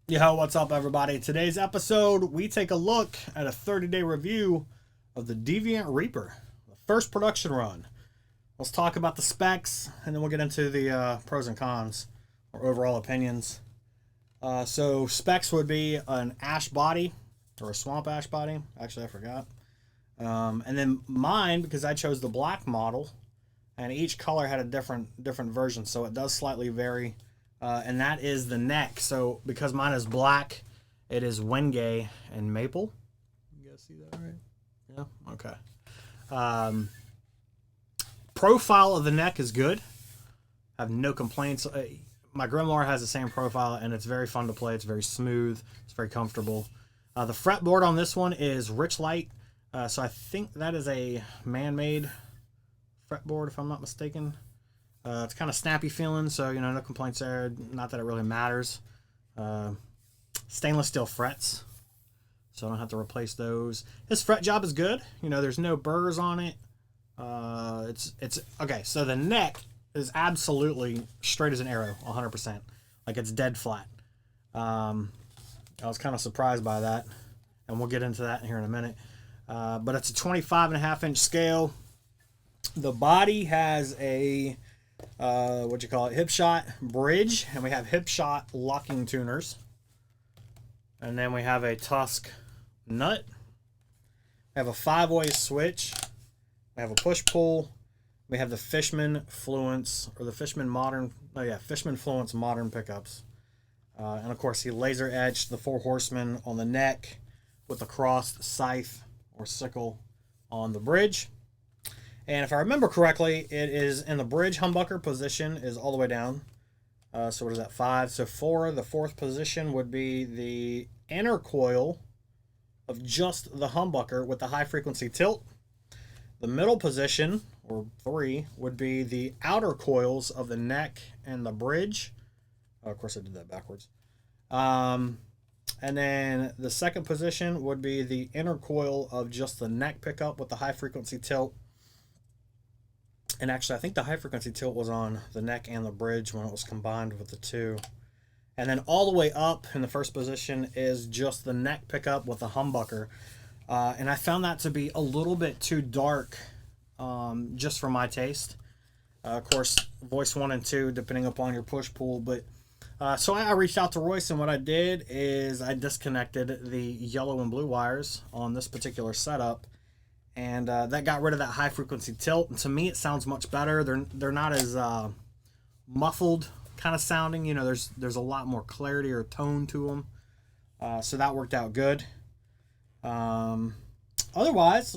Yo, what's up, everybody? Today's episode, we take a look at a 30-day review of the Deviant Reaper, the first production run. Let's talk about the specs, and then we'll get into the pros and cons, or overall opinions. So specs would be an ash body, or a swamp ash body. Actually, I forgot. And then mine, because I chose the black model, and each color had a different version, so it does slightly vary. And that is the neck. So because mine is black, it is Wenge and maple. You guys see that right? Yeah. Okay. Profile of the neck is good. I have no complaints. My Grimoire has the same profile, and it's very fun to play. It's very smooth. It's very comfortable. The fretboard on this one is Rich Light. So I think that is a man-made fretboard, if I'm not mistaken. It's kind of snappy feeling, so, no complaints there. Not that it really matters. Stainless steel frets, so I don't have to replace those. His fret job is good. There's no burrs on it. It's okay, so the neck is absolutely straight as an arrow, 100%. Like, it's dead flat. I was kind of surprised by that, and we'll get into that here in a minute. But it's a 25.5-inch scale. The body has a hip shot bridge, and we have hip shot locking tuners, and then we have a tusk nut. We have a 5-way switch. We have a push pull. We have the Fishman Fluence, or the Fishman Fluence modern pickups, and of course he laser etched the 4 horsemen on the neck with a crossed scythe or sickle on the bridge. And if I remember correctly, it is in the bridge humbucker position is all the way down. So what is that, 5? So 4, the 4th position would be the inner coil of just the humbucker with the high frequency tilt. The middle position, or 3, would be the outer coils of the neck and the bridge. Oh, of course I did that backwards. And then the second position would be the inner coil of just the neck pickup with the high frequency tilt. And actually, I think the high-frequency tilt was on the neck and the bridge when it was combined with the two. And then all the way up in the first position is just the neck pickup with the humbucker. And I found that to be a little bit too dark, just for my taste. Of course, voice 1 and 2, depending upon your push-pull. But so I reached out to Royce, and what I did is I disconnected the yellow and blue wires on this particular setup. And that got rid of that high frequency tilt. And to me, it sounds much better. They're not as muffled kind of sounding. There's a lot more clarity or tone to them. So that worked out good. Otherwise,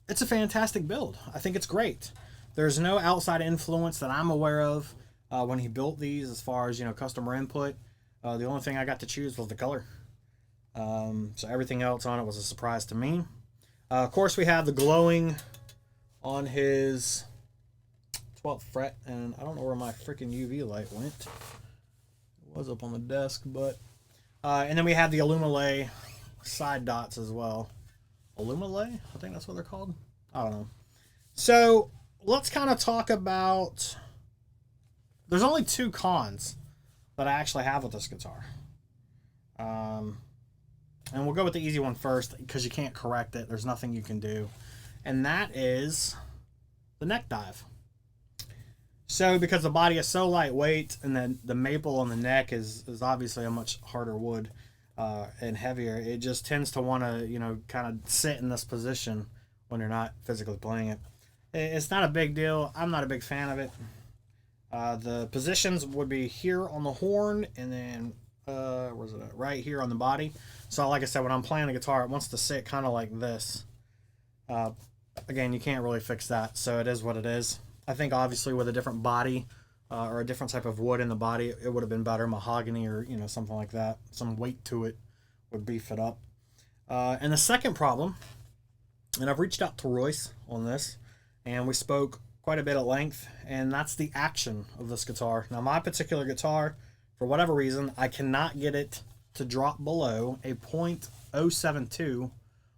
it's a fantastic build. I think it's great. There's no outside influence that I'm aware of when he built these as far as, customer input. The only thing I got to choose was the color. So everything else on it was a surprise to me. Of course, we have the glowing on his 12th fret, and I don't know where my freaking UV light went. It was up on the desk, but... and then we have the Illumilay side dots as well. Illumilay? I think that's what they're called. I don't know. So, let's kind of talk about... There's only 2 cons that I actually have with this guitar. And we'll go with the easy one first, because you can't correct it. There's nothing you can do. And that is the neck dive. So because the body is so lightweight, and then the maple on the neck is obviously a much harder wood and heavier, it just tends to want to, kind of sit in this position when you're not physically playing it. It's not a big deal. I'm not a big fan of it. The positions would be here on the horn, and then where's it at? Right here on the body. So like I said, when I'm playing the guitar, it wants to sit kind of like this. Again, you can't really fix that, so it is what it is. I think obviously with a different body or a different type of wood in the body, it would have been better, mahogany or something like that. Some weight to it would beef it up. And the second problem, and I've reached out to Royce on this, and we spoke quite a bit at length, and that's the action of this guitar. Now, my particular guitar, for whatever reason, I cannot get it to drop below a .072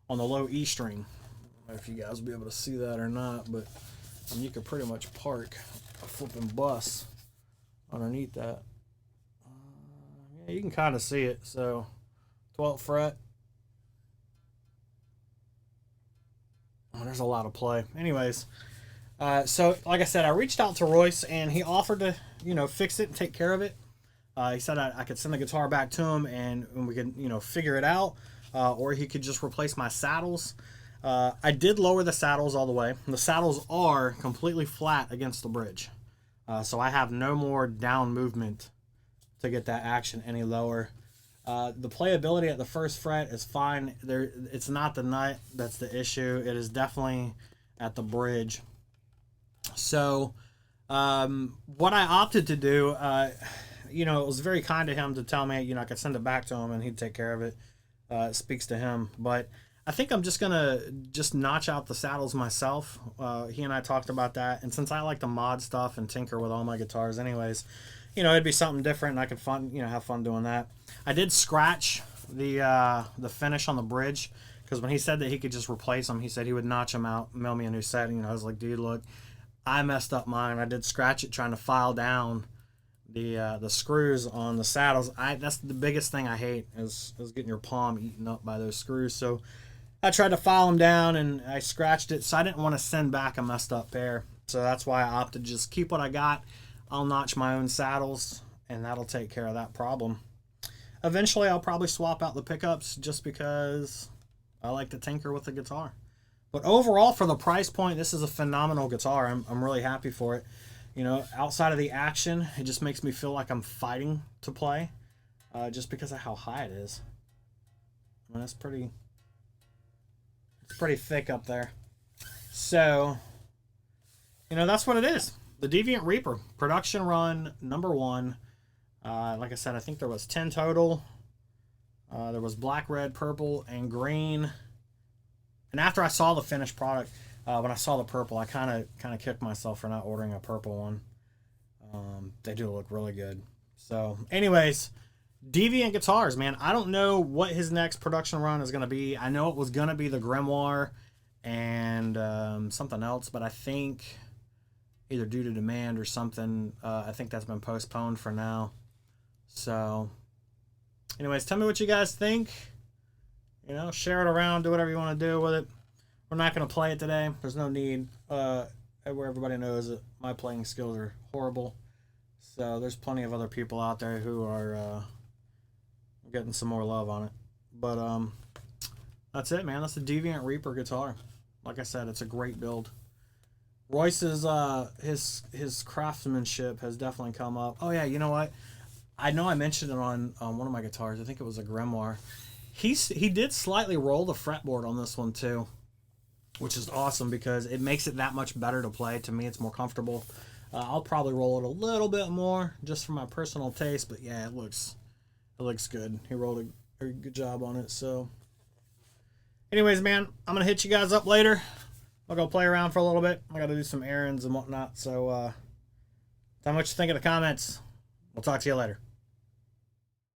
on the low E string. I don't know if you guys will be able to see that or not, but you could pretty much park a flipping bus underneath that. You can kind of see it. So 12th fret. Oh, there's a lot of play. Anyways, so like I said, I reached out to Royce and he offered to, fix it and take care of it. He said I could send the guitar back to him and we could, figure it out. Or he could just replace my saddles. I did lower the saddles all the way. The saddles are completely flat against the bridge. So I have no more down movement to get that action any lower. The playability at the first fret is fine. It's not the nut that's the issue. It is definitely at the bridge. So what I opted to do, it was very kind of him to tell me, I could send it back to him and he'd take care of it. It speaks to him. But I think I'm just going to notch out the saddles myself. He and I talked about that. And since I like to mod stuff and tinker with all my guitars anyways, it'd be something different and I could have fun doing that. I did scratch the finish on the bridge because when he said that he could just replace them, he said he would notch them out, mail me a new set. I was like, dude, look, I messed up mine. I did scratch it trying to file down the screws on the saddles. That's the biggest thing I hate is getting your palm eaten up by those screws. So I tried to file them down and I scratched it. So I didn't want to send back a messed up pair. So that's why I opted to just keep what I got. I'll notch my own saddles and that'll take care of that problem. Eventually I'll probably swap out the pickups just because I like to tinker with the guitar. But overall, for the price point, this is a phenomenal guitar. I'm really happy for it. Outside of the action, it just makes me feel like I'm fighting to play, just because of how high it is. I mean, it's pretty thick up there. So, that's what it is. The Deviant Reaper, production run number 1. Like I said, I think there was 10 total. There was black, red, purple, and green. And after I saw the finished product, when I saw the purple, I kind of kicked myself for not ordering a purple one. They do look really good. So, anyways, Deviant Guitars, man. I don't know what his next production run is going to be. I know it was going to be the Grimoire and something else, but I think either due to demand or something, I think that's been postponed for now. So, anyways, tell me what you guys think. Share it around, do whatever you want to do with it. We're not going to play it today. There's no need. Where everybody knows that my playing skills are horrible. So there's plenty of other people out there who are getting some more love on it. But that's it, man. That's the Deviant Reaper guitar. Like I said, it's a great build. Royce's his craftsmanship has definitely come up. Oh yeah, you know what? I know I mentioned it on one of my guitars. I think it was a Grimoire. He did slightly roll the fretboard on this one too, which is awesome because it makes it that much better to play. To me, it's more comfortable. I'll probably roll it a little bit more just for my personal taste, but yeah, it looks good. He rolled a good job on it. So, anyways, man, I'm gonna hit you guys up later. I'll go play around for a little bit. I gotta do some errands and whatnot. So, tell me what you think in the comments. We'll talk to you later.